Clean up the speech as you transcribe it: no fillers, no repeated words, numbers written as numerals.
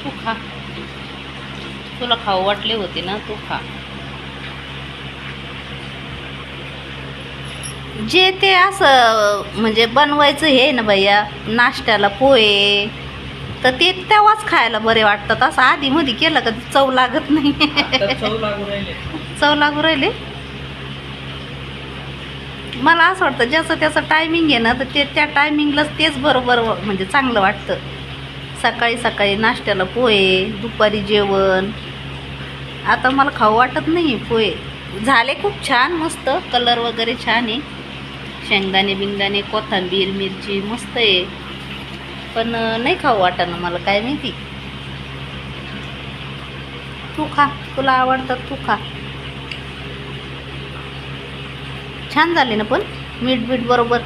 तू खा. तुला खाऊ वाटले होते ना, तू खा. जे ते असं म्हणजे बनवायचं हे ना भैया, नाश्त्याला पोहे तर ते तेव्हाच खायला बरे वाटतात. असं आधी मध्ये केलं का चव लागत नाही. चव लागू राहिले. मला असं वाटतं ज्याचं त्याचं टायमिंग आहे ना, तर ते त्या टायमिंगलाच तेच बरोबर म्हणजे चांगलं वाटतं. सकाळी सकाळी नाश्त्याला पोहे, दुपारी जेवण. आता मला खाऊ वाटत नाही पोहे. झाले खूप छान, मस्त कलर वगैरे छान आहे. शेंगदाणे बिंगदाणे, कोथिंबीर, मिरची मस्त आहे. पण नाही खाऊ वाटणं मला, काय माहिती. तू खा, तुला आवडतात तू खा. छान झाले ना पण मीठ बीठ बरोबर.